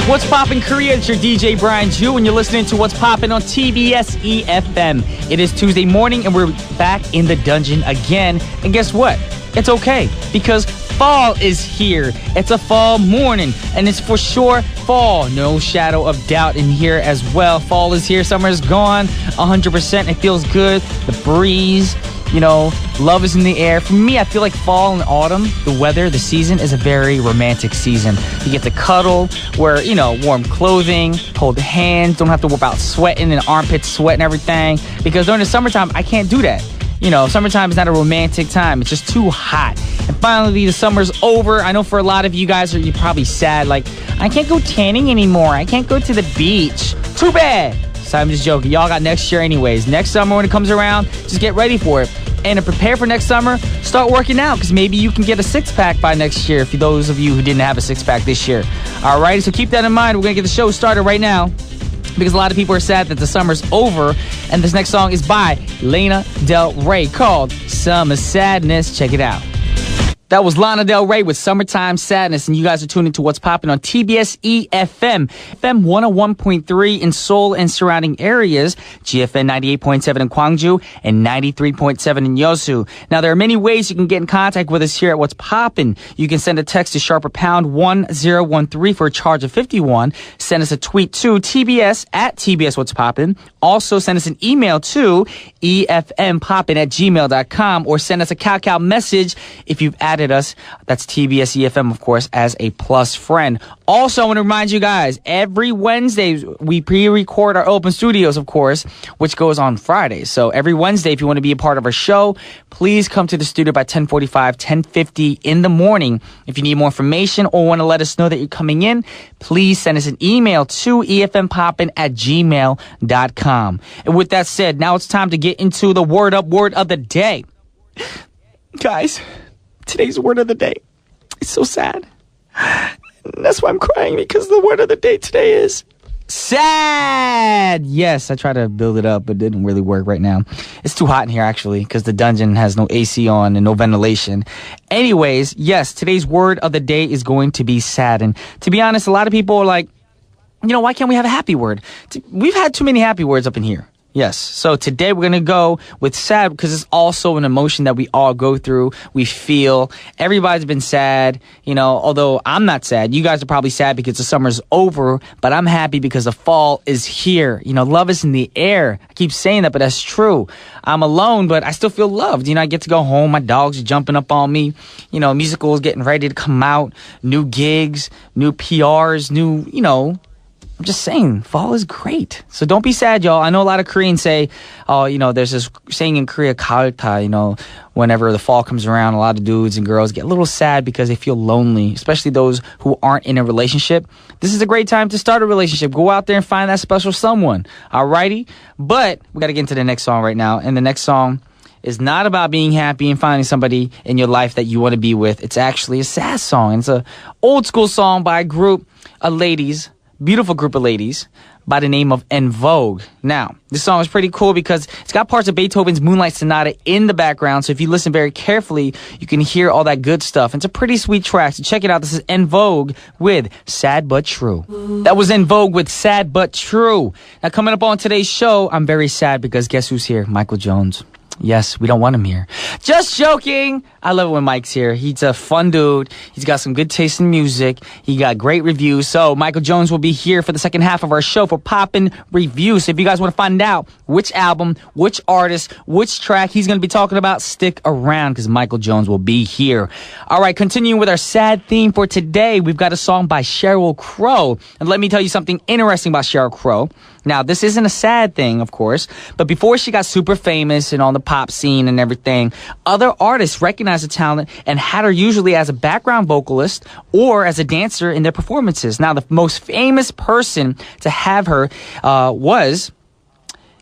What's Poppin' Korea? It's your DJ Brian Ju, and you're listening to What's Poppin' on TBS efm. It is Tuesday morning, and we're back in the dungeon again. And guess what? It's okay, because fall is here. It's a fall morning, and it's for sure fall. No shadow of doubt in here as well. Fall is here. Summer is gone. 100%. It feels good. The breeze. You know, love is in the air. For me, I feel like fall and autumn, the weather, the season is a very romantic season. You get to cuddle, wear, warm clothing, hold hands, don't have to worry about sweating and armpits sweat and everything. Because during the summertime, I can't do that. Summertime is not a romantic time. It's just too hot. And finally, the summer's over. I know for a lot of you guys, you're probably sad. Like, I can't go tanning anymore. I can't go to the beach. Too bad. So I'm just joking. Y'all got next year anyways. Next summer when it comes around, just get ready for it. And to prepare for next summer, start working out, because maybe you can get a six-pack by next year for those of you who didn't have a six-pack this year. All right, so keep that in mind. We're going to get the show started right now, because a lot of people are sad that the summer's over. And this next song is by Lana Del Rey called Summer Sadness. Check it out. That was Lana Del Rey with Summertime Sadness, and you guys are tuning to What's Poppin' on TBS efm, FM 101.3 in Seoul and surrounding areas, GFN 98.7 in Gwangju, and 93.7 in Yeosu. Now, there are many ways you can get in contact with us here at What's Poppin'. You can send a text to sharper pound 1013 for a charge of 51. Send us a tweet to TBS at TBS What's Poppin'. Also, send us an email to efmpoppin@gmail.com, or send us a cow message if you've added us. That's TBS EFM, of course, as a plus friend. Also, I want to remind you guys, every Wednesday, we pre-record our open studios, of course, which goes on Fridays. So every Wednesday, if you want to be a part of our show, please come to the studio by 10:45, 10:50 in the morning. If you need more information or want to let us know that you're coming in, please send us an email to efmpoppin@gmail.com. And with that said, now it's time to get into the word of the day. Guys, today's word of the day is so sad. And that's why I'm crying, because the word of the day today is sad. Yes, I tried to build it up, but it didn't really work right now. It's too hot in here, actually, because the dungeon has no AC on and no ventilation. Anyways, yes, today's word of the day is going to be sad. And to be honest, a lot of people are like, why can't we have a happy word? We've had too many happy words up in here. Yes. So today we're going to go with sad, because it's also an emotion that we all go through. We feel. Everybody's been sad, although I'm not sad. You guys are probably sad because the summer's over, but I'm happy because the fall is here. Love is in the air. I keep saying that, but that's true. I'm alone, but I still feel loved. I get to go home. My dogs are jumping up on me. Musicals getting ready to come out. New gigs, new PRs, I'm just saying, fall is great. So don't be sad, y'all. I know a lot of Koreans say, there's this saying in Korea, 가을타, whenever the fall comes around, a lot of dudes and girls get a little sad because they feel lonely, especially those who aren't in a relationship. This is a great time to start a relationship. Go out there and find that special someone. Alrighty? But we got to get into the next song right now. And the next song is not about being happy and finding somebody in your life that you want to be with. It's actually a sad song. It's a old school song by a group of ladies. Beautiful group of ladies by the name of En Vogue. Now, this song is pretty cool because it's got parts of Beethoven's Moonlight Sonata in the background. So if you listen very carefully, you can hear all that good stuff. It's a pretty sweet track. So check it out. This is En Vogue with Sad But True. That was En Vogue with Sad But True. Now, coming up on today's show, I'm very sad because guess who's here? Michael Jones. Yes, we don't want him here. Just joking. I love it when Mike's here. He's a fun dude. He's got some good taste in music. He got great reviews. So Michael Jones will be here for the second half of our show for Poppin' Reviews. So if you guys want to find out which album, which artist, which track he's going to be talking about, stick around because Michael Jones will be here. All right, continuing with our sad theme for today, we've got a song by Sheryl Crow. And let me tell you something interesting about Sheryl Crow. Now, this isn't a sad thing, of course, but before she got super famous and on the pop scene and everything, other artists recognized her talent and had her usually as a background vocalist or as a dancer in their performances. Now, the most famous person to have her was...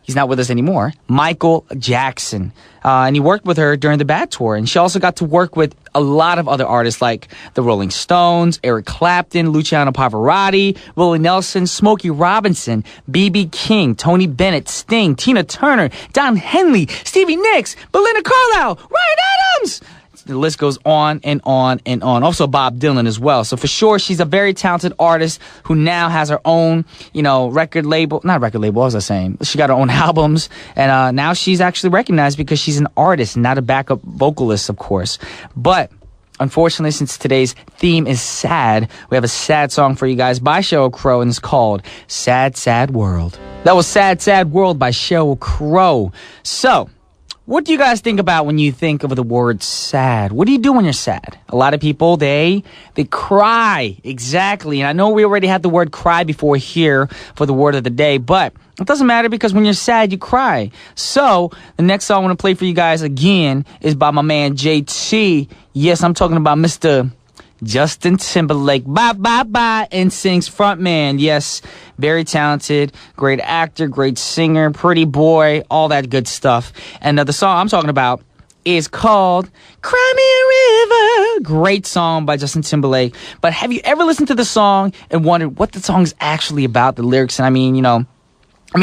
He's not with us anymore. Michael Jackson. And he worked with her during the Bad Tour. And she also got to work with a lot of other artists like the Rolling Stones, Eric Clapton, Luciano Pavarotti, Willie Nelson, Smokey Robinson, B.B. King, Tony Bennett, Sting, Tina Turner, Don Henley, Stevie Nicks, Belinda Carlisle, Ryan Adams. The list goes on and on and on. Also Bob Dylan as well. So for sure, she's a very talented artist who now has her own, record label. Not record label, what was I saying? She got her own albums. And now she's actually recognized because she's an artist, not a backup vocalist, of course. But unfortunately, since today's theme is sad, we have a sad song for you guys by Sheryl Crow, and it's called Sad, Sad World. That was Sad, Sad World by Sheryl Crow. So, what do you guys think about when you think of the word sad? What do you do when you're sad? A lot of people, they cry. Exactly. And I know we already had the word cry before here for the word of the day, but it doesn't matter because when you're sad, you cry. So, the next song I want to play for you guys again is by my man JT. Yes, I'm talking about Mr. Justin Timberlake. Bye, bye, bye. NSYNC's frontman. Yes, very talented, great actor, great singer, pretty boy, all that good stuff. And the song I'm talking about is called Cry Me a River. Great song by Justin Timberlake. But have you ever listened to the song and wondered what the song's actually about, the lyrics? And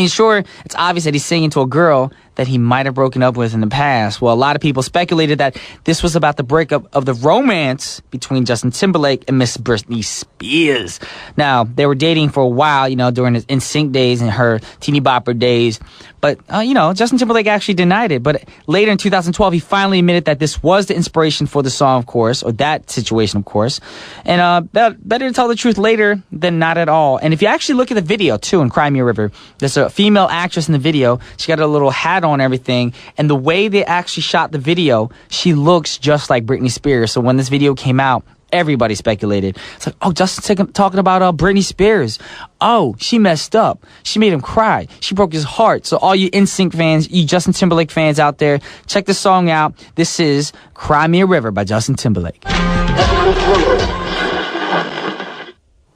sure, it's obvious that he's singing to a girl that he might have broken up with in the past. Well, a lot of people speculated that this was about the breakup of the romance between Justin Timberlake and Miss Britney Spears. Now, they were dating for a while, during his NSYNC days and her teeny bopper days. But, Justin Timberlake actually denied it. But later in 2012, he finally admitted that this was the inspiration for the song, of course, or that situation, of course. And better to tell the truth later than not at all. And if you actually look at the video, too, in Cry Me a River, there's a female actress in the video. She got a little hat on and everything. And the way they actually shot the video, she looks just like Britney Spears. So when this video came out, everybody speculated. It's like, oh, Justin's talking about Britney Spears. Oh, she messed up. She made him cry. She broke his heart. So all you NSYNC fans, you Justin Timberlake fans out there, check this song out. This is Cry Me a River by Justin Timberlake.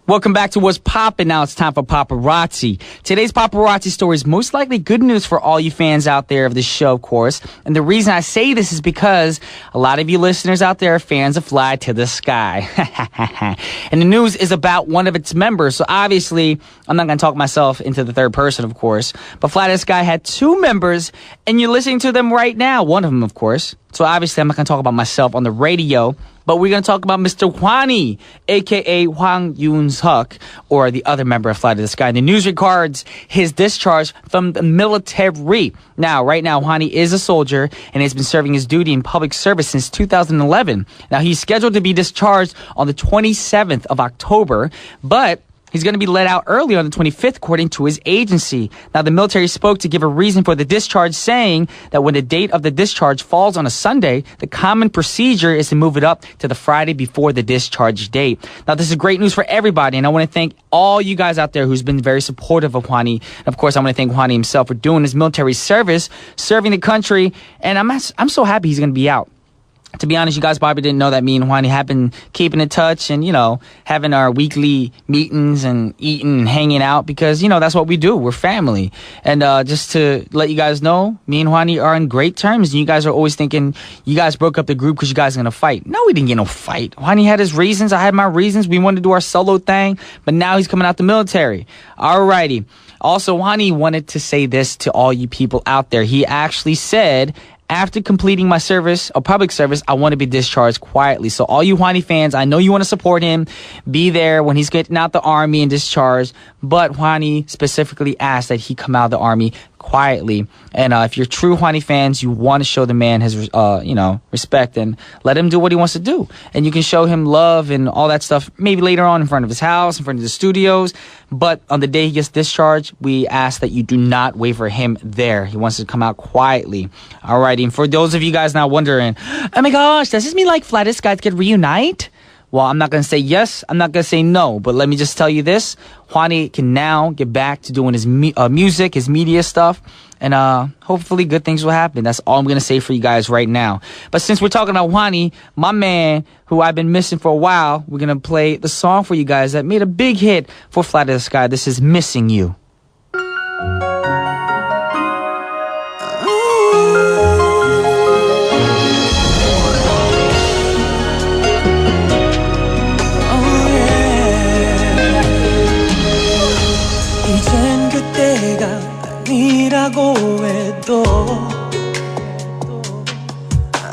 Welcome back to What's Poppin'. Now it's time for Paparazzi. Today's paparazzi story is most likely good news for all you fans out there of this show, of course. And the reason I say this is because a lot of you listeners out there are fans of Fly to the Sky. And the news is about one of its members. So obviously, I'm not going to talk myself into the third person, of course. But Fly to the Sky had two members, and you're listening to them right now. One of them, of course. So obviously, I'm not going to talk about myself on the radio. But we're going to talk about Mr. Hwani, a.k.a. Hwang Yoon-suk, or the other member of Fly to the Sky. And the news regards his discharge from the military. Now, right now, Hwani is a soldier and has been serving his duty in public service since 2011. Now, he's scheduled to be discharged on the 27th of October, but he's going to be let out early on the 25th, according to his agency. Now, the military spoke to give a reason for the discharge, saying that when the date of the discharge falls on a Sunday, the common procedure is to move it up to the Friday before the discharge date. Now, this is great news for everybody, and I want to thank all you guys out there who's been very supportive of Hwani. And of course, I want to thank Hwani himself for doing his military service, serving the country, and I'm so happy he's going to be out. To be honest, you guys probably didn't know that me and Hwani have been keeping in touch and, having our weekly meetings and eating and hanging out because, that's what we do. We're family. And just to let you guys know, me and Hwani are in great terms. And you guys are always thinking you guys broke up the group because you guys are going to fight. No, we didn't get no fight. Hwani had his reasons. I had my reasons. We wanted to do our solo thing. But now he's coming out the military. Alrighty. Also, Hwani wanted to say this to all you people out there. He actually said, after completing my service or public service, I want to be discharged quietly. So all you Hwani fans, I know you want to support him. Be there when he's getting out the army and discharged. But Hwani specifically asked that he come out of the army quietly. And if you're true Hwani fans, you want to show the man his, respect and let him do what he wants to do. And you can show him love and all that stuff maybe later on in front of his house, in front of the studios. But on the day he gets discharged, we ask that you do not wait for him there. He wants to come out quietly. Alrighty. And for those of you guys now wondering, oh my gosh, does this mean like Fly to the Sky could reunite? Well, I'm not going to say yes. I'm not going to say no. But let me just tell you this. Hwani can now get back to doing his music, his media stuff. And hopefully good things will happen. That's all I'm going to say for you guys right now. But since we're talking about Hwani, my man, who I've been missing for a while, we're going to play the song for you guys that made a big hit for Fly to the Sky. This is Missing You.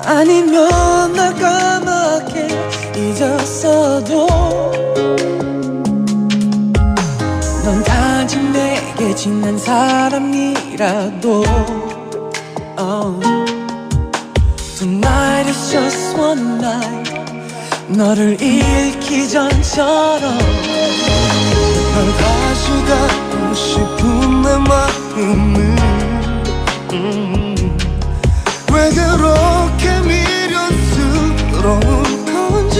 아니면 날 지난 사람이라도 Tonight is just one night 너를 잃기 전처럼 널 가져가고 싶은 내 마음을 왜 그렇게 미련스러운 건지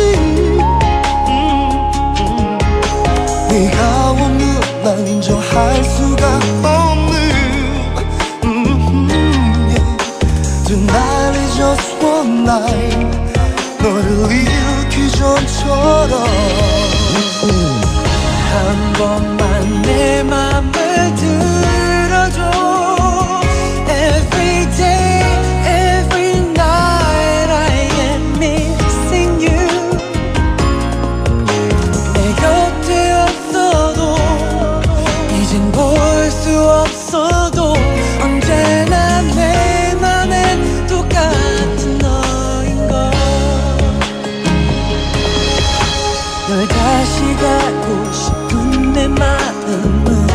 네가 없는 날 인정할 수가 없는 Tonight is just one night 너를 잃기 전처럼 한 번만 내 맘을 들어줘 Every day, every night I am missing you 내 곁에 없어도 이젠 볼 수 없어도 언제나 내 맘엔 똑같은 너인걸 널 다시 가고 싶은 내 마음은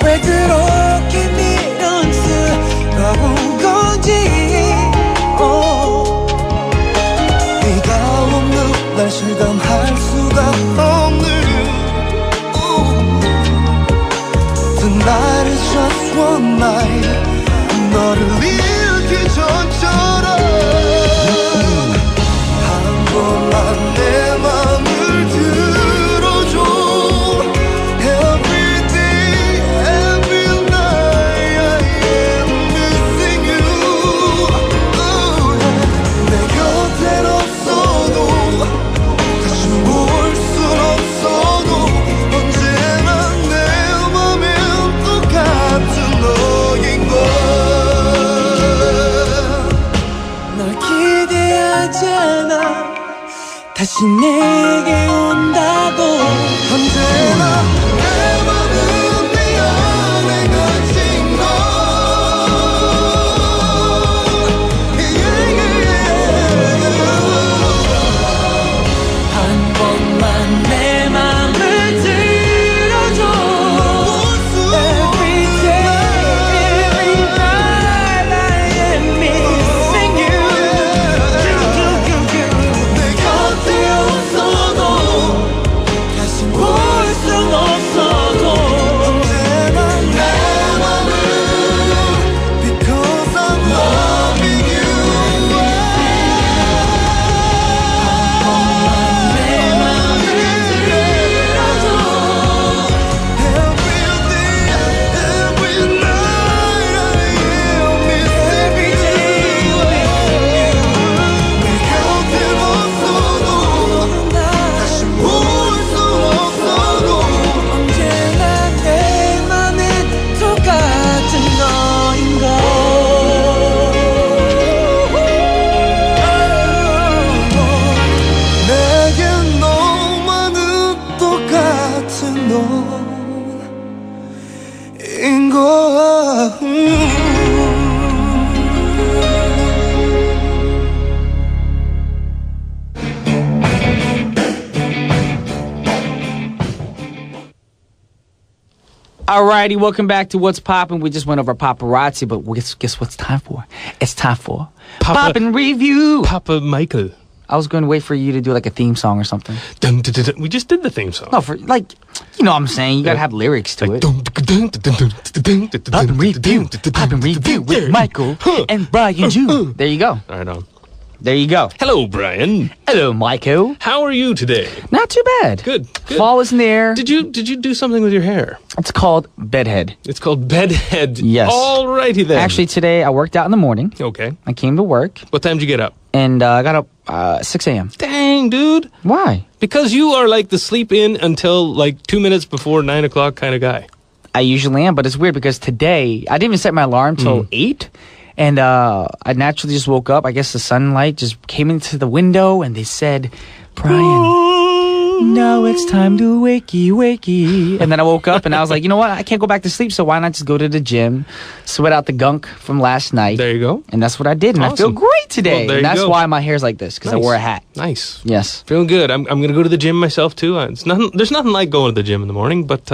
왜 그렇게 미련스러운 건지 네가 없는 날 실감할 수가 없는 Tonight is just one night 너를 잃기 전처럼 한 번만 내 맘을 들어줘 Every day, every night I am missing you 내 곁엔 없어도 다시 볼 순 없어도 언제나 내 맘엔 똑같은 너인걸 널 기대하지 않아 다시 내게 온다고 언제나 내 맘은 네 안에 갇힌 너 한 번만 내 맘을 들어줘 Every day, every night I am missing you 내 곁에 없어도 다시 볼 순 없어도 언제나 내 맘은 Because I'm loving you 한 번만 내 맘을 들어줘 Every day, every night I am missing you 내 곁에 없어도 다시 볼 수 없어도 언제나 내 맘은 똑같은 너인걸 내겐 너만은 똑같은 Alrighty, welcome back to What's Poppin'. We just went over paparazzi, but guess what's time for? It's time for Poppin' Review. Papa Michael. I was going to wait for you to do like a theme song or something. Dun, dun, dun, dun. We just did the theme song. No, for like, you know what I'm saying. You got to have lyrics to it. Poppin' Review with Michael and Brian Jew. There you go. Right on. There you go. Hello, Brian. Hello, Michael. How are you today? Not too bad. Good. Fall is near. Did you do something with your hair? It's called bedhead. It's called bedhead. Yes. Alrighty then. Actually, today I worked out in the morning. Okay. I came to work. What time did you get up? And I got up 6 a.m. Dang, dude. Why? Because you are like the sleep in until like 2 minutes before 9 o'clock kind of guy. I usually am, but it's weird because today I didn't even set my alarm till 8. And I naturally just woke up. I guess the sunlight just came into the window and they said, Brian, no. now it's time to wakey. And then I woke up and I was like, you know what? I can't go back to sleep, so why not just go to the gym, sweat out the gunk from last night. There you go. And that's what I did, and I feel great today. Well, there and you that's go. why my hair's like this, because I wore a hat. Nice. Yes. Feeling good. I'm going to go to the gym myself, too. There's nothing like going to the gym in the morning, but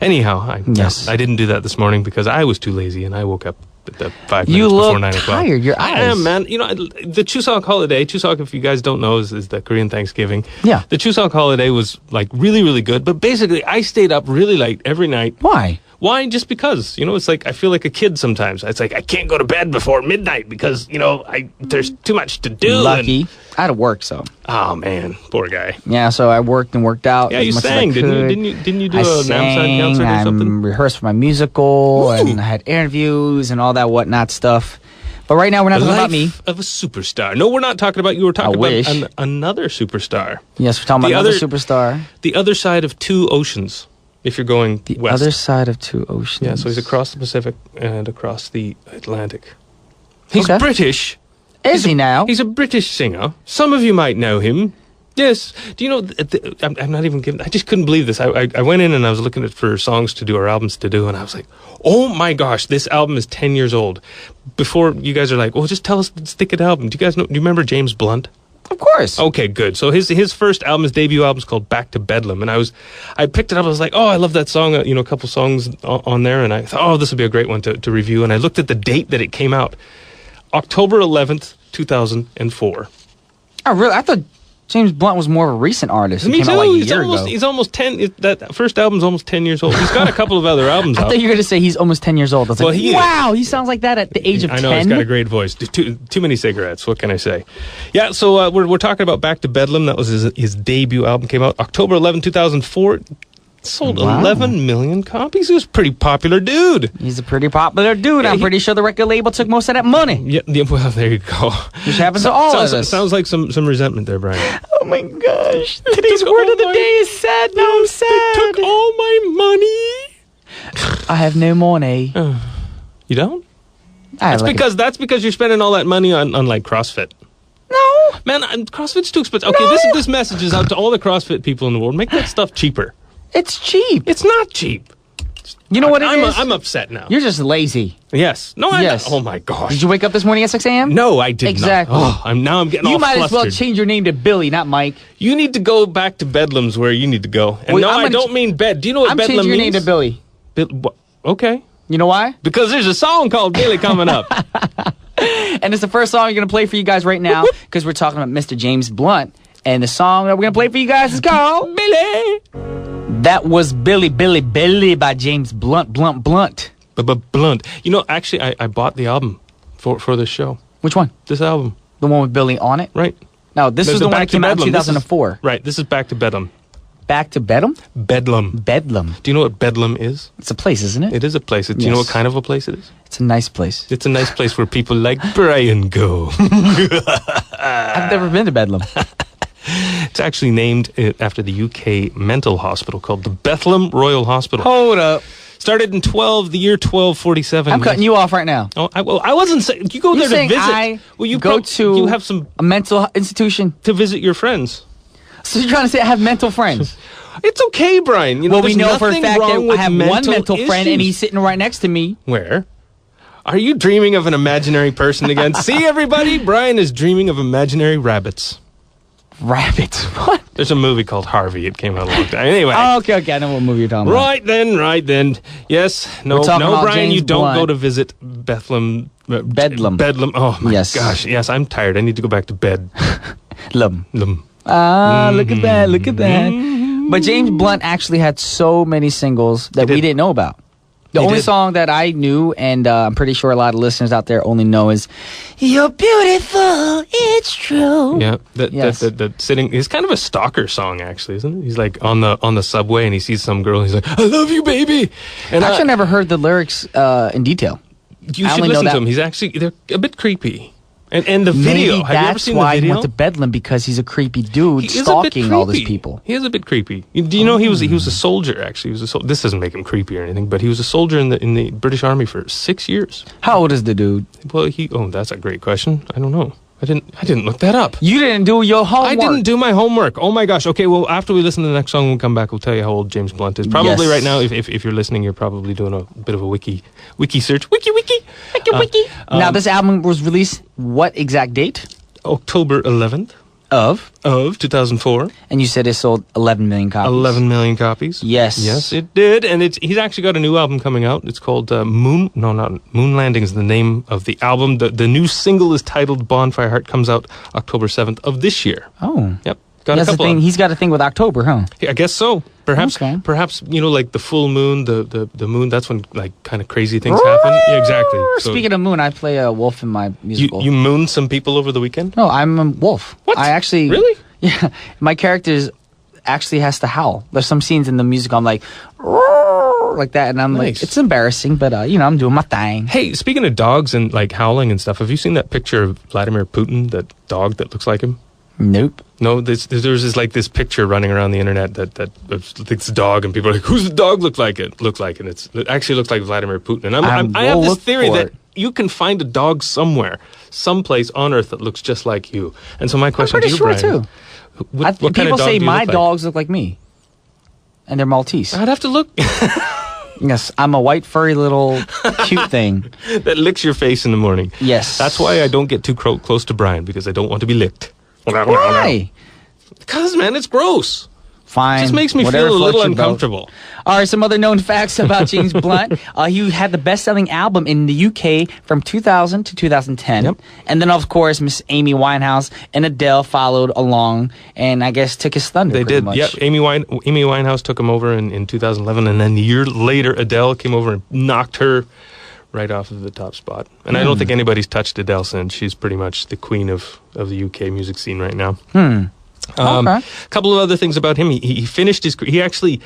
anyhow, I didn't do that this morning because I was too lazy, and I woke up at 5 minutes before 9 o'clock. You look tired. Your eyes. I am, man. You know, the Chuseok holiday, Chuseok, if you guys don't know, is the Korean Thanksgiving. Yeah. The Chuseok holiday was, like, really, really good, but basically, I stayed up really late every night. Why? Why? Just because. You know, it's like, I feel like a kid sometimes. It's like, I can't go to bed before midnight because, you know, there's too much to do. Lucky. I had to work, so. Oh, man. Poor guy. Yeah, so I worked and worked out. Yeah, as you much sang, as I didn't could. you? Didn't you do I a sang, Namsan concert or something? I rehearsed for my musical, and I had interviews and all that whatnot stuff. But right now, we're not talking about me. Of a superstar. No, we're not talking about you. We're talking about another superstar. Yes, we're talking about another superstar. The other side of two oceans, if you're going The west. other side of two oceans. Yeah, so he's across the Pacific and across the Atlantic. He's Okay. British. Is he now? He's a British singer. Some of you might know him. Yes. Do you know, I'm not even giving, I just couldn't believe this. I went in and I was looking for songs to do or albums to do, and I was like, oh my gosh, this album is 10 years old. Before you guys are like, well, just tell us the stick-it album. Do you guys know, do you remember James Blunt? Of course. Okay, good. So his first album, his debut album is called Back to Bedlam. And I picked it up, I was like, oh, I love that song, you know, a couple songs on there. And I thought, oh, this would be a great one to review. And I looked at the date that it came out. October 11th, 2004. Oh, really? I thought James Blunt was more of a recent artist. He Me came too. out like a year ago. He's almost 10. That first album's almost 10 years old. He's got a couple of other albums I out. thought you were going to say he's almost 10 years old. I was Well, like, he is. wow, he sounds like that at the age of 10. I know, he's got a great voice. Too many cigarettes. What can I say? Yeah, so we're talking about Back to Bedlam. That was his debut album. Came out October 11, 2004. Sold 11 million copies. He was a pretty popular dude. He's a pretty popular dude. Yeah, I'm pretty sure the record label took most of that money. Yeah, well, there you go. Which happens to all of us. Sounds like some resentment there, Brian. Oh my gosh. Today's word of the day is sad. Now I'm sad. They took all my money. I have no money. You don't? That's That's because you're spending all that money on like CrossFit. No. Man, CrossFit's too expensive. Okay, No. this message is out to all the CrossFit people in the world. Make that stuff cheaper. It's cheap. It's not cheap. You know what it is? I'm upset now. You're just lazy. Yes. No, I'm Yes. not. Oh my gosh. Did you wake up this morning at 6 a.m.? No, I did Exactly. not. Oh, I'm getting You all might as well flustered. change your name to Billy, not Mike. You need to go back to Bedlam's where you need to go. And Wait, no, I'm I gonna don't mean bed. Do you know what I'm Bedlam changing your means? name to Billy. Okay. You know why? Because there's a song called Billy coming up. And it's the first song we're going to play for you guys right now because we're talking about Mr. James Blunt. And the song that we're going to play for you guys is called Billy. That was Billy, Billy, Billy by James Blunt, Blunt, Blunt. But Blunt. You know, actually, I bought the album for this show. Which one? This album. The one with Billy on it? Right. No, this There's is the a one Back that to came out in Bedlam. 2004. Right. This is Back to Bedlam. Back to Bedlam? Bedlam. Bedlam. Do you know what Bedlam is? It's a place, isn't it? It is a place. Do you know what kind of a place it is? It's a nice place. It's a nice place where people like Brian go. I've never been to Bedlam. It's actually named after the UK mental hospital called the Bethlehem Royal Hospital. Hold up. Started in the year 1247. I'm cutting you off right now. Oh, I wasn't saying you go You're there to saying visit. I you go to you have some a mental institution. to visit your friends. So you're trying to say I have mental friends? It's okay, Brian. You know, Well, we there's know for a nothing fact wrong that I with have one mental friend and issues. he's sitting right next to me. Where? Are you dreaming of an imaginary person again? See, everybody, Brian is dreaming of imaginary rabbits. Rabbits. What? There's a movie called Harvey. It came out a long time. Anyway. Oh, okay. I know what movie you're talking about. Right then. Yes. No, We're talking about Brian, you James don't Blunt. go to visit Bethlehem. Bedlam. Bedlam. Oh, my Yes. gosh. Yes, I'm tired. I need to go back to bed. Lum. Lum. Ah, look at that. Look at that. But James Blunt actually had so many singles that we didn't know about. The He only did. song that I knew, and I'm pretty sure a lot of listeners out there only know, is "You're Beautiful, It's True." Yeah, Yes. that sitting. It's kind of a stalker song, actually, isn't it? He's like on the subway and he sees some girl. And he's like, "I love you, baby." And Actually, I never heard the lyrics in detail. you I should only know listen to that- him. He's actually they're a bit creepy. And the video. Maybe Have you ever that's seen why the he video? went to Bedlam, because he's a creepy dude He is a bit stalking all these creepy. people. He is a bit creepy. Do you know he was a soldier? Actually, he was a this doesn't make him creepy or anything, but he was a soldier in the British Army for 6 years. How old is the dude? Well, that's a great question. I don't know. didn't look that up. You didn't do your homework. I didn't do my homework. Oh my gosh. Okay, well, after we listen to the next song, we'll come back. We'll tell you how old James Blunt is. Probably Yes. right now, if you're listening, you're probably doing a bit of a wiki search. Wiki. Now, this album was released what exact date? October 11th Of? of 2004. And you said it sold 11 million copies. 11 million copies. Yes. Yes, it did. And he's actually got a new album coming out. It's called Moon Landing is the name of the album. The new single is titled Bonfire Heart, comes out October 7th of this year. Oh. Yep. Got a couple of, He's got a thing with October, huh? I guess so. Perhaps, Okay. like the full moon, the moon, that's when like kind of crazy things happen. Yeah, exactly. So Speaking of moon, I play a wolf in my musical. you mooned some people over the weekend? No, I'm a wolf. What? I actually... Really? Yeah. My character actually has to howl. There's some scenes in the music I'm like... like that, and I'm like... Nice. It's embarrassing, but, I'm doing my thing. Hey, speaking of dogs and like howling and stuff, have you seen that picture of Vladimir Putin, that dog that looks like him? Nope. No, there's this picture running around the internet that it's a dog, and people are like, "Who's the dog look like it?" It actually looks like Vladimir Putin. And I have this theory that you can find a dog somewhere, someplace on Earth that looks just like you. And so my question to pretty you, sure, Brian, too. what kind of People dog say do you my look like? dogs look like me. And they're Maltese. I'd have to look. Yes, I'm a white, furry little cute thing. That licks your face in the morning. Yes. That's why I don't get too close to Brian, because I don't want to be licked. Why? Because, man, it's gross. Fine. It just makes me Whatever feel a little floats your boat. uncomfortable. All right, some other known facts about James Blunt. He had the best-selling album in the UK from 2000 to 2010. Yep. And then, of course, Miss Amy Winehouse and Adele followed along and I guess took his thunder. They pretty did. much. Yeah, Amy Winehouse took him over in 2011, and then a year later, Adele came over and knocked her right off of the top spot. And I don't think anybody's touched Adele since. She's pretty much the queen of the UK music scene right now. Okay. A couple of other things about him. He finished his... He actually...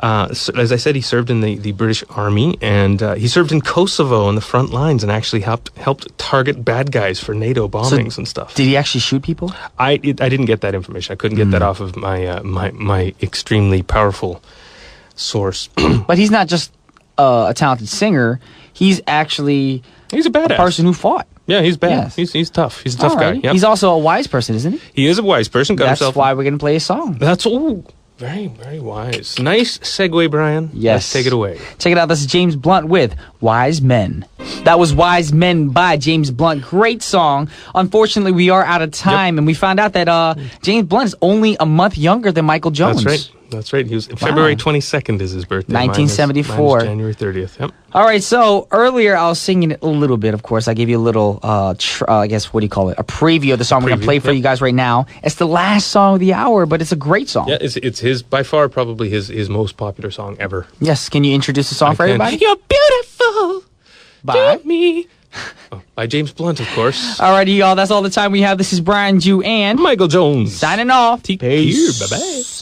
as I said, he served in the British Army, and he served in Kosovo on the front lines and actually helped target bad guys for NATO bombings and stuff. Did he actually shoot people? I didn't get that information. I couldn't get that off of my extremely powerful source. But he's not just a talented singer. He's actually He's a badass. a person who fought. Yeah, he's bad. Yes. He's tough. He's a tough guy. Alrighty. Yep. He's also a wise person, isn't he? He is a wise person. Got That's himself. why we're going to play a song. That's very, very wise. Nice segue, Brian. Yes. Let's take it away. Check it out. This is James Blunt with Wise Men. That was Wise Men by James Blunt. Great song. Unfortunately, we are out of time, and we found out that James Blunt is only a month younger than Michael Jones. That's right. He was February 22nd is his birthday. 1974. Mine is January 30th. Yep. All right, so earlier I was singing it a little bit, of course. I gave you a little, I guess, what do you call it? A preview of the song we're going to play for you guys right now. It's the last song of the hour, but it's a great song. Yeah, it's his, by far, probably his most popular song ever. Yes, can you introduce the song for everybody? You're beautiful Bye. to me. Oh, by James Blunt, of course. All righty, y'all. That's all the time we have. This is Brian Jew and Michael Jones. signing off. Take care. Bye-bye.